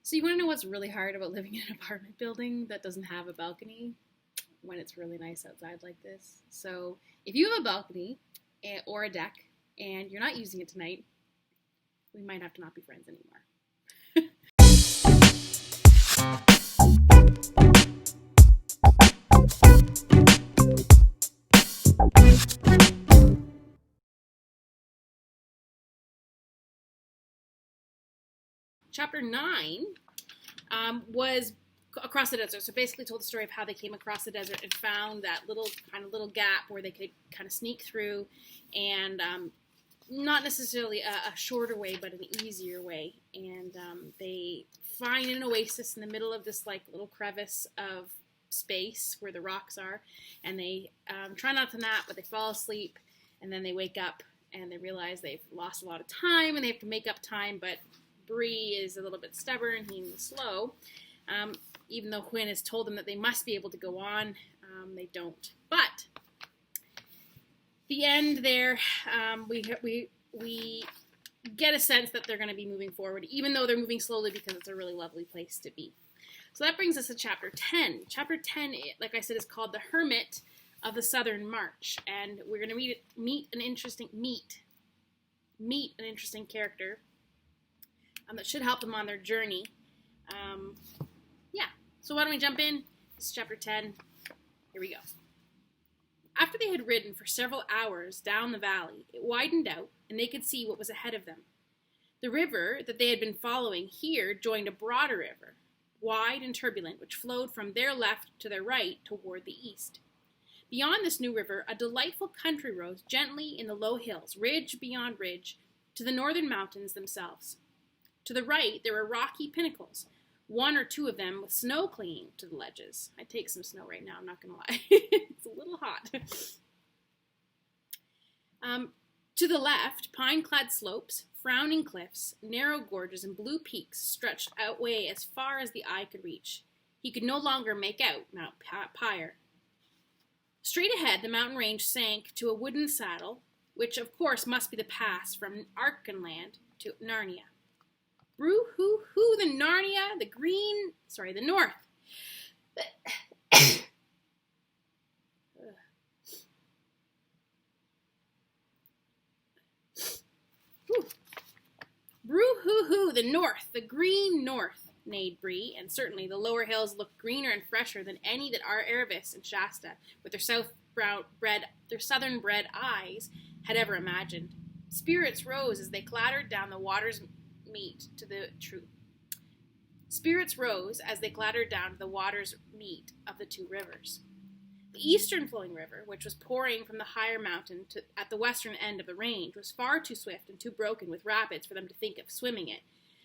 So you want to know what's really hard about living in an apartment building that doesn't have a balcony when it's really nice outside like this? So if you have a balcony or a deck and you're not using it tonight, we might have to not be friends anymore. Chapter 9 was across the desert. So basically told the story of how they came across the desert and found that little gap where they could kind of sneak through, and not necessarily a shorter way, but an easier way. And they find an oasis in the middle of this like little crevice of space where the rocks are, and they try not to nap, but they fall asleep, and then they wake up and they realize they've lost a lot of time and they have to make up time, but Bree is a little bit stubborn, he's slow. Even though Quinn has told them that they must be able to go on, they don't. But the end there, we get a sense that they're going to be moving forward, even though they're moving slowly because it's a really lovely place to be. So that brings us to Chapter 10. Chapter 10, like I said, is called The Hermit of the Southern March, and we're going to meet an interesting character that should help them on their journey. So why don't we jump in? This is Chapter 10. Here we go. After they had ridden for several hours down the valley, it widened out, and they could see what was ahead of them. The river that they had been following here joined a broader river, wide and turbulent, which flowed from their left to their right toward the east. Beyond this new river, a delightful country rose gently in the low hills, ridge beyond ridge, to the northern mountains themselves. To the right, there were rocky pinnacles, one or two of them with snow clinging to the ledges. I'd take some snow right now, I'm not going to lie. It's a little hot. To the left, pine-clad slopes, frowning cliffs, narrow gorges, and blue peaks stretched outway as far as the eye could reach. He could no longer make out Mount Pyre. Straight ahead, the mountain range sank to a wooden saddle, which of course must be the pass from Archenland to Narnia. Broo-hoo-hoo, the Narnia, the north. Broo-hoo-hoo, the north, the green north, neighed Bree, and certainly the lower hills looked greener and fresher than any that our Erebus and Shasta, with their southern-bred eyes, had ever imagined. Spirits rose as they clattered down the water's meet of the two rivers. The eastern flowing river, which was pouring from the higher mountain at the western end of the range, was far too swift and too broken with rapids for them to think of swimming it.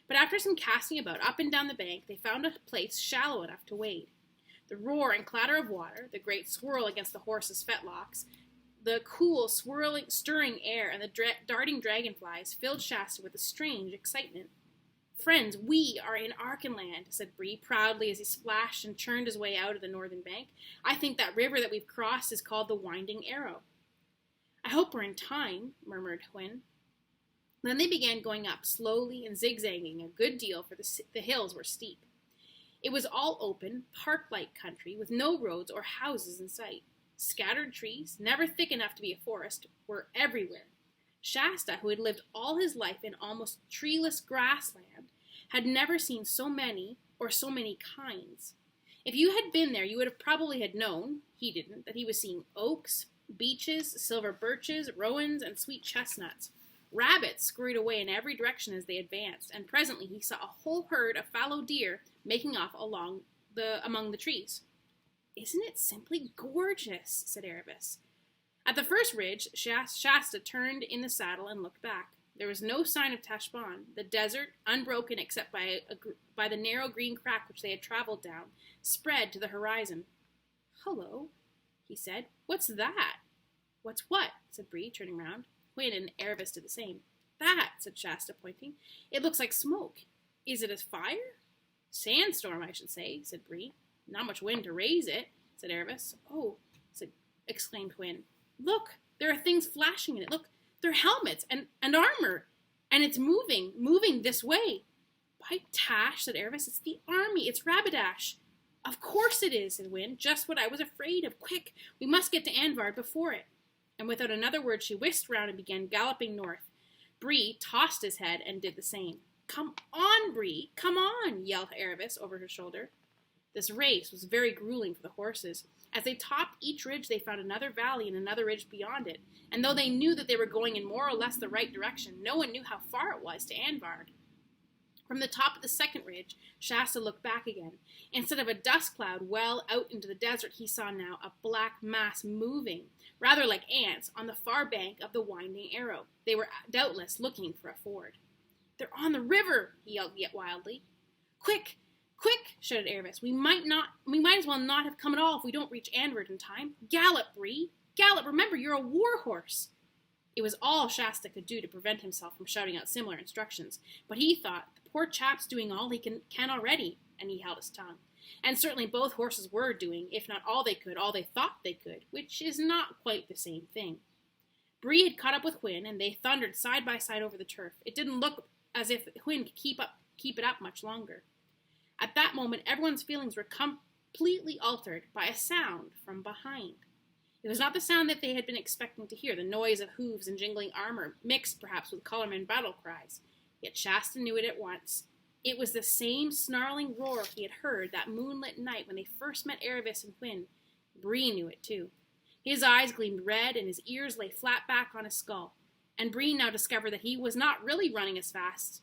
But after some casting about up and down the bank, they found a place shallow enough to wade. The roar and clatter of water, the great swirl against the horses' fetlocks, the cool, stirring air, and the darting dragonflies filled Shasta with a strange excitement. "Friends, we are in Archenland," said Bree proudly as he splashed and churned his way out of the northern bank. "I think that river that we've crossed is called the Winding Arrow." "I hope we're in time," murmured Quinn. Then they began going up, slowly and zigzagging a good deal, for the hills were steep. It was all open, park-like country, with no roads or houses in sight. Scattered trees, never thick enough to be a forest, were everywhere. Shasta, who had lived all his life in almost treeless grassland, had never seen so many or so many kinds. If you had been there, you would have probably had known, he didn't, that he was seeing oaks, beeches, silver birches, rowans, and sweet chestnuts. Rabbits scurried away in every direction as they advanced, and presently he saw a whole herd of fallow deer making off among the trees. "Isn't it simply gorgeous?" said Erebus. At the first ridge, Shasta turned in the saddle and looked back. There was no sign of Tashbaan. The desert, unbroken except by the narrow green crack which they had traveled down, spread to the horizon. "Hello," he said. "What's that?" "What's what?" said Bree, turning round. Quinn and Erebus did the same. "That," said Shasta, pointing. "It looks like smoke. Is it a fire?" "Sandstorm, I should say," said Bree. "Not much wind to raise it," said Erebus. "Oh," exclaimed Quinn. "Look, there are things flashing in it. Look, they're helmets and armor, and it's moving this way." By Tash, said Erebus, it's the army, it's Rabidash. Of course it is, said Wynne, just what I was afraid of. Quick, we must get to Anvard before it. And without another word, she whisked round and began galloping north. Bree tossed his head and did the same. Come on, Bree, come on, yelled Erebus over her shoulder. This race was very grueling for the horses. As they topped each ridge, they found another valley and another ridge beyond it, and though they knew that they were going in more or less the right direction, no one knew how far it was to Anvard. From the top of the second ridge, Shasta looked back again. Instead of a dust cloud well out into the desert, he saw now a black mass moving, rather like ants, on the far bank of the winding arrow. They were doubtless looking for a ford. They're on the river, he yelled yet wildly. Quick! Quick! Shouted Erebus. We might as well not have come at all if we don't reach Anvard in time. Gallop, Bree! Gallop! Remember, you're a war horse! It was all Shasta could do to prevent himself from shouting out similar instructions, but he thought, the poor chap's doing all he can already, and he held his tongue. And certainly both horses were doing, if not all they could, all they thought they could, which is not quite the same thing. Bree had caught up with Wynne, and they thundered side by side over the turf. It didn't look as if Wynne could keep it up much longer. At that moment, everyone's feelings were completely altered by a sound from behind. It was not the sound that they had been expecting to hear, the noise of hooves and jingling armor, mixed perhaps with colorman battle cries. Yet Shasta knew it at once. It was the same snarling roar he had heard that moonlit night when they first met Erebus and Wynne. Bree knew it too. His eyes gleamed red and his ears lay flat back on his skull. And Bree now discovered that he was not really running as fast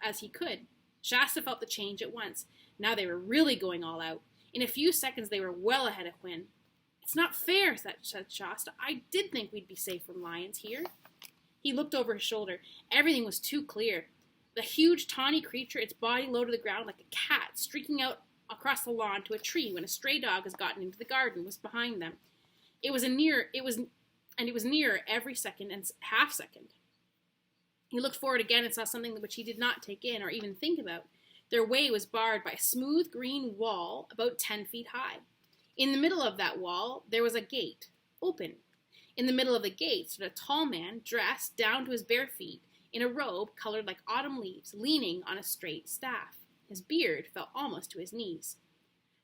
as he could. Shasta felt the change at once. Now they were really going all out. In a few seconds they were well ahead of Wynne. It's not fair, said Shasta. I did think we'd be safe from lions here. He looked over his shoulder. Everything was too clear. The huge, tawny creature, its body low to the ground like a cat, streaking out across the lawn to a tree when a stray dog has gotten into the garden, was behind them. It was nearer every second and half second. He looked forward again and saw something which he did not take in or even think about. Their way was barred by a smooth green wall about 10 feet high. In the middle of that wall, there was a gate, open. In the middle of the gate stood a tall man, dressed down to his bare feet, in a robe colored like autumn leaves, leaning on a straight staff. His beard fell almost to his knees.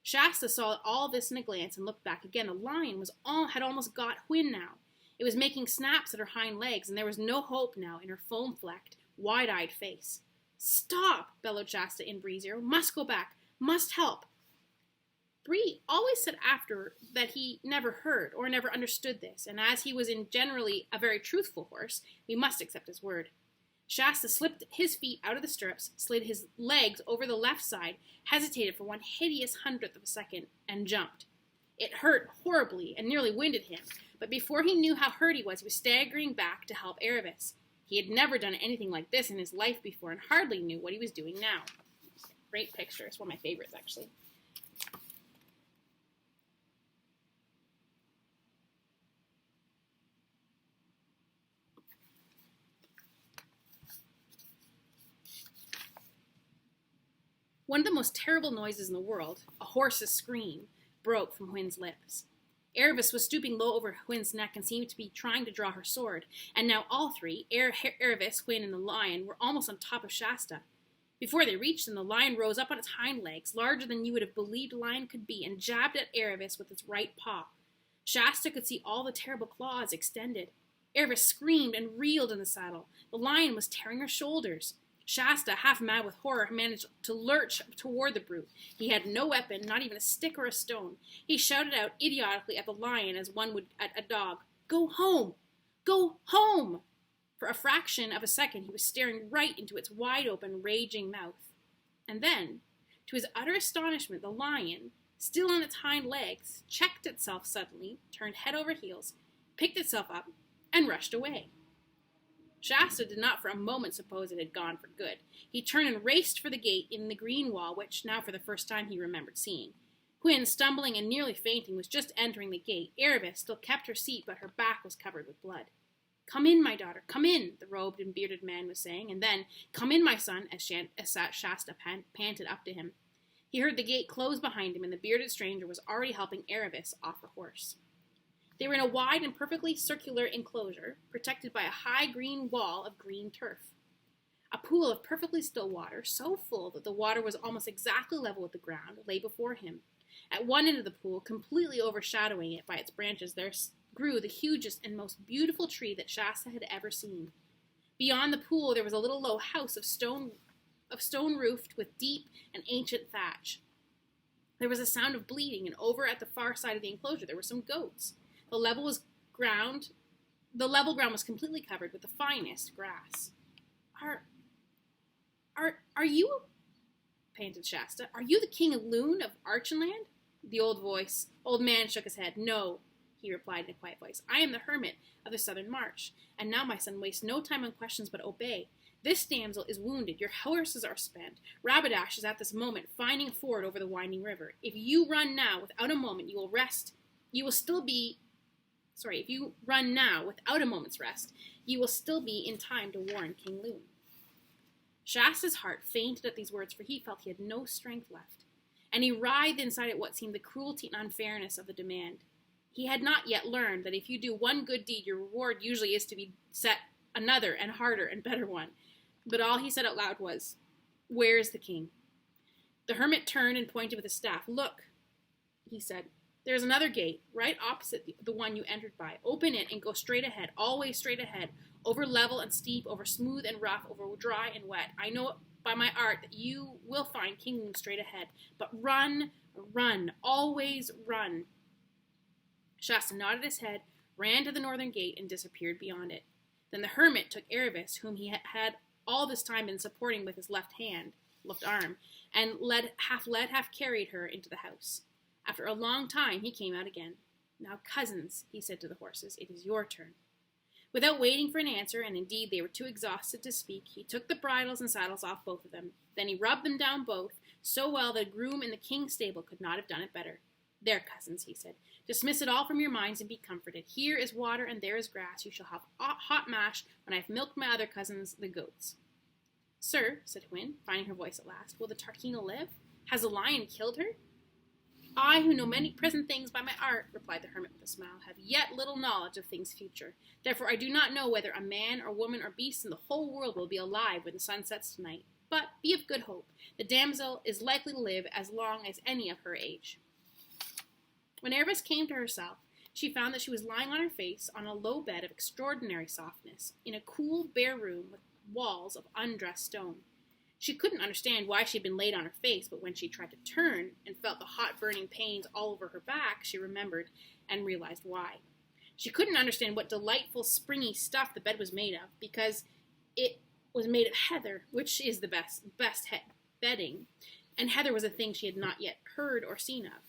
Shasta saw all this in a glance and looked back again. The lion had almost got Wynne now. It was making snaps at her hind legs, and there was no hope now in her foam-flecked, wide-eyed face. Stop, bellowed Shasta in Bree's ear. Must go back. Must help. Bree always said after that he never heard or never understood this, and as he was generally a very truthful horse, we must accept his word. Shasta slipped his feet out of the stirrups, slid his legs over the left side, hesitated for one hideous hundredth of a second, and jumped. It hurt horribly and nearly winded him, but before he knew how hurt he was staggering back to help Erebus. He had never done anything like this in his life before and hardly knew what he was doing now. Great picture. It's one of my favorites, actually. One of the most terrible noises in the world, a horse's scream, broke from Wynne's lips. Erebus was stooping low over Wynne's neck and seemed to be trying to draw her sword, and now all three, Erebus, Wynne, and the lion, were almost on top of Shasta. Before they reached him, the lion rose up on its hind legs, larger than you would have believed a lion could be, and jabbed at Erebus with its right paw. Shasta could see all the terrible claws extended. Erebus screamed and reeled in the saddle. The lion was tearing her shoulders. Shasta, half mad with horror, managed to lurch toward the brute. He had no weapon, not even a stick or a stone. He shouted out idiotically at the lion as one would at a dog. Go home! Go home! For a fraction of a second, he was staring right into its wide-open, raging mouth. And then, to his utter astonishment, the lion, still on its hind legs, checked itself suddenly, turned head over heels, picked itself up, and rushed away. Shasta did not for a moment suppose it had gone for good. He turned and raced for the gate in the green wall, which now for the first time he remembered seeing. Wynne, stumbling and nearly fainting, was just entering the gate. Erebus still kept her seat, but her back was covered with blood. Come in, my daughter, come in, the robed and bearded man was saying, and then, come in, my son, as Shasta panted up to him. He heard the gate close behind him, and the bearded stranger was already helping Erebus off her horse. They were in a wide and perfectly circular enclosure, protected by a high green wall of green turf. A pool of perfectly still water, so full that the water was almost exactly level with the ground, lay before him. At one end of the pool, completely overshadowing it by its branches, there grew the hugest and most beautiful tree that Shasta had ever seen. Beyond the pool there was a little low house of stone roofed with deep and ancient thatch. There was a sound of bleating, and over at the far side of the enclosure there were some goats. The level ground was completely covered with the finest grass. Are you, panted Shasta, are you the King of Loon of Archenland? The old man shook his head. No, he replied in a quiet voice. I am the Hermit of the Southern March. And now, my son, waste no time on questions, but obey. This damsel is wounded. Your horses are spent. Rabbadash is at this moment finding a ford over the winding river. If you run now without a moment, if you run now without a moment's rest, you will still be in time to warn King Loon. Shasta's heart fainted at these words, for he felt he had no strength left, and he writhed inside at what seemed the cruelty and unfairness of the demand. He had not yet learned that if you do one good deed, your reward usually is to be set another and harder and better one. But all he said out loud was, "Where is the king?" The hermit turned and pointed with his staff. "Look," he said, "there is another gate, right opposite the one you entered by. Open it and go straight ahead, always straight ahead, over level and steep, over smooth and rough, over dry and wet. I know by my art that you will find King Loon straight ahead. But run, run, always run." Shasta nodded his head, ran to the northern gate, and disappeared beyond it. Then the hermit took Erebus, whom he had all this time been supporting with his left arm, and half carried her into the house. After a long time, he came out again. "Now, cousins," he said to the horses, "it is your turn." Without waiting for an answer, and indeed they were too exhausted to speak, he took the bridles and saddles off both of them. Then he rubbed them down both, so well that a groom in the king's stable could not have done it better. "There, cousins," he said, "dismiss it all from your minds and be comforted. Here is water and there is grass. You shall have hot mash when I have milked my other cousins, the goats." "Sir," said Hwin, finding her voice at last, "will the Tarkina live? Has the lion killed her?" "I, who know many present things by my art," replied the hermit with a smile, "have yet little knowledge of things future. Therefore I do not know whether a man or woman or beast in the whole world will be alive when the sun sets tonight. But be of good hope. The damsel is likely to live as long as any of her age." When Erebus came to herself, she found that she was lying on her face on a low bed of extraordinary softness, in a cool, bare room with walls of undressed stone. She couldn't understand why she had been laid on her face, but when she tried to turn and felt the hot burning pains all over her back, she remembered and realized why. She couldn't understand what delightful springy stuff the bed was made of, because it was made of heather, which is the best bedding, and heather was a thing she had not yet heard or seen of.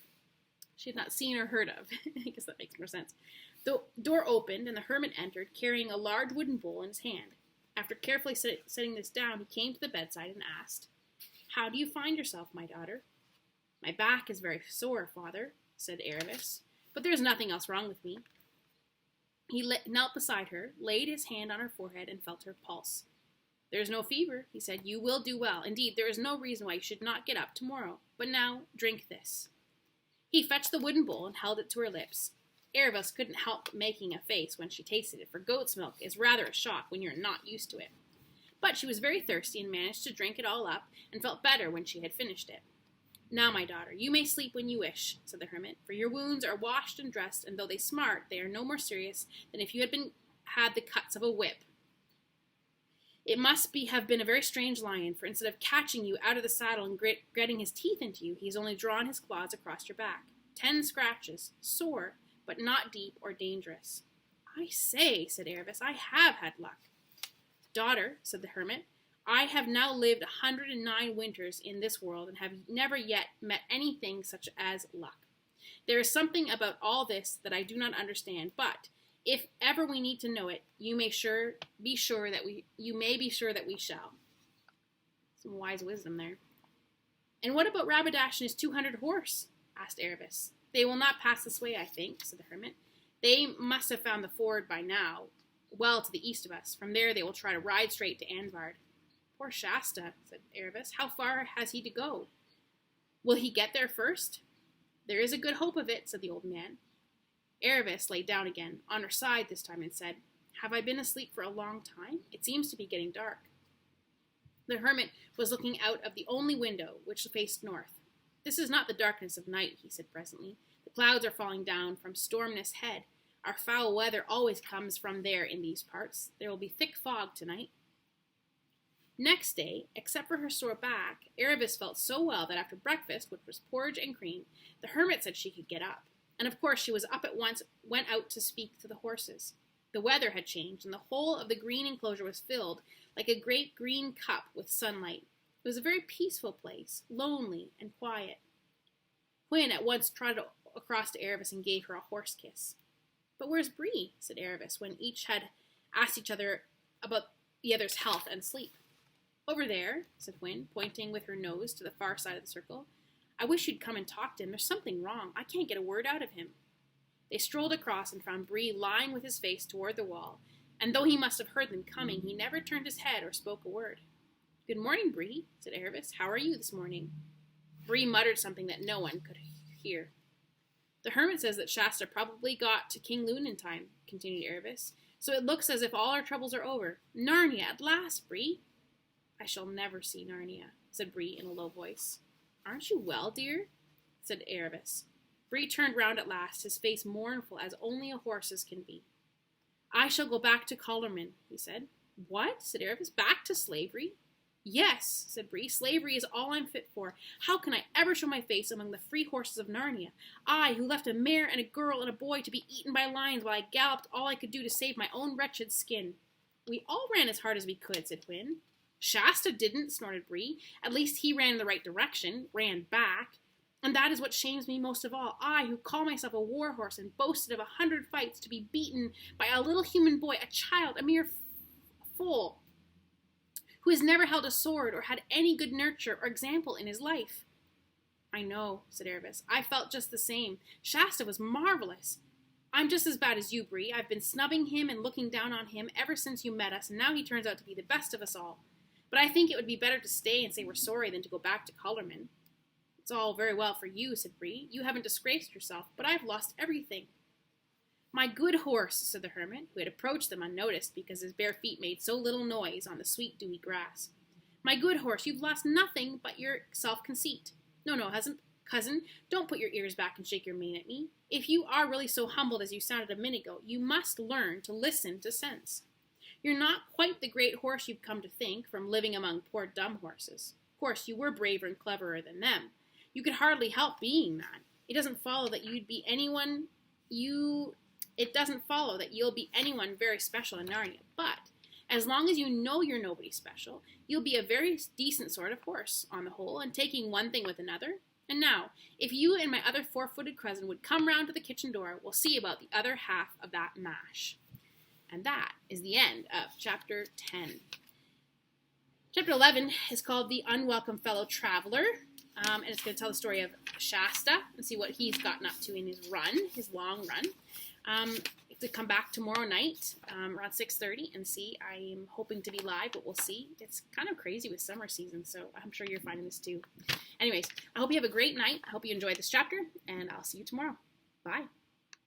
She had not seen or heard of. I guess that makes more sense. The door opened, and the hermit entered, carrying a large wooden bowl in his hand. After carefully setting this down, he came to the bedside and asked, "How do you find yourself, my daughter?" "My back is very sore, father," said Erebus, "but there is nothing else wrong with me." He knelt beside her, laid his hand on her forehead, and felt her pulse. "There is no fever," he said. "You will do well. Indeed, there is no reason why you should not get up tomorrow. But now, drink this." He fetched the wooden bowl and held it to her lips. Erebus couldn't help making a face when she tasted it, for goat's milk is rather a shock when you're not used to it. But she was very thirsty and managed to drink it all up, and felt better when she had finished it. "Now, my daughter, you may sleep when you wish," said the hermit, "for your wounds are washed and dressed, and though they smart, they are no more serious than if you had the cuts of a whip. It must have been a very strange lion, for instead of catching you out of the saddle and gritting his teeth into you, he has only drawn his claws across your back. 10 scratches, sore, but not deep or dangerous." "I say," said Erebus, "I have had luck." "Daughter," said the hermit, "I have now lived 109 winters in this world, and have never yet met anything such as luck. There is something about all this that I do not understand, but if ever we need to know it, you may be sure that we shall." Some wise wisdom there. "And what about Rabbadash and his 200 horse?" asked Erebus. "They will not pass this way, I think," said the hermit. "They must have found the ford by now, well to the east of us. From there they will try to ride straight to Anvard." "Poor Shasta," said Erebus. "How far has he to go? Will he get there first?" "There is a good hope of it," said the old man. Erebus lay down again, on her side this time, and said, "Have I been asleep for a long time? It seems to be getting dark." The hermit was looking out of the only window, which faced north. "This is not the darkness of night," he said presently. "The clouds are falling down from Stormness Head. Our foul weather always comes from there in these parts. There will be thick fog tonight." Next day, except for her sore back, Erebus felt so well that after breakfast, which was porridge and cream, the hermit said she could get up. And of course she was up at once, went out to speak to the horses. The weather had changed, and the whole of the green enclosure was filled like a great green cup with sunlight. It was a very peaceful place, lonely and quiet. Quinn at once trotted across to Erebus and gave her a horse kiss. "But where's Bree?" said Erebus, when each had asked each other about the other's health and sleep. "Over there," said Quinn, pointing with her nose to the far side of the circle. "I wish you'd come and talk to him. There's something wrong. I can't get a word out of him." They strolled across and found Bree lying with his face toward the wall, and though he must have heard them coming, he never turned his head or spoke a word. "Good morning, Bree," said Erebus. "How are you this morning?" Bree muttered something that no one could hear. "The hermit says that Shasta probably got to King Loon in time," continued Erebus, "so it looks as if all our troubles are over. Narnia at last, Bree." "I shall never see Narnia," said Bree in a low voice. "Aren't you well, dear?" said Erebus. Bree turned round at last, his face mournful as only a horse's can be. "I shall go back to Colorman," he said. "What?" said Erebus. "Back to slavery?" "Yes," said Bree. "Slavery is all I'm fit for. How can I ever show my face among the free horses of Narnia? I, who left a mare and a girl and a boy to be eaten by lions while I galloped all I could do to save my own wretched skin." "We all ran as hard as we could," said Quinn. "Shasta didn't," snorted Bree. "At least he ran in the right direction, ran back. And that is what shames me most of all. I, who call myself a war horse and boasted of 100 fights, to be beaten by a little human boy, a child, a mere fool, who has never held a sword or had any good nurture or example in his life." "I know," said Erebus. "I felt just the same. Shasta was marvelous. I'm just as bad as you, Bree. I've been snubbing him and looking down on him ever since you met us, and now he turns out to be the best of us all. But I think it would be better to stay and say we're sorry than to go back to Colorman." "It's all very well for you," said Bree. "You haven't disgraced yourself, but I've lost everything." "My good horse," said the hermit, who had approached them unnoticed because his bare feet made so little noise on the sweet dewy grass. "My good horse, you've lost nothing but your self-conceit. No, cousin, don't put your ears back and shake your mane at me. If you are really so humbled as you sounded a minute ago, you must learn to listen to sense. You're not quite the great horse you've come to think from living among poor dumb horses. Of course, you were braver and cleverer than them. You could hardly help being that. It doesn't follow that you'll be anyone very special in Narnia, but as long as you know you're nobody special, you'll be a very decent sort of horse, on the whole, and taking one thing with another. And now, if you and my other four-footed cousin would come round to the kitchen door, we'll see about the other half of that mash." And that is the end of Chapter 10. Chapter 11 is called The Unwelcome Fellow Traveler. And it's going to tell the story of Shasta and see what he's gotten up to in his long run. To come back tomorrow night around 6:30 and see. I'm hoping to be live, but we'll see. It's kind of crazy with summer season, so I'm sure you're finding this too. Anyways, I hope you have a great night. I hope you enjoyed this chapter, and I'll see you tomorrow. Bye.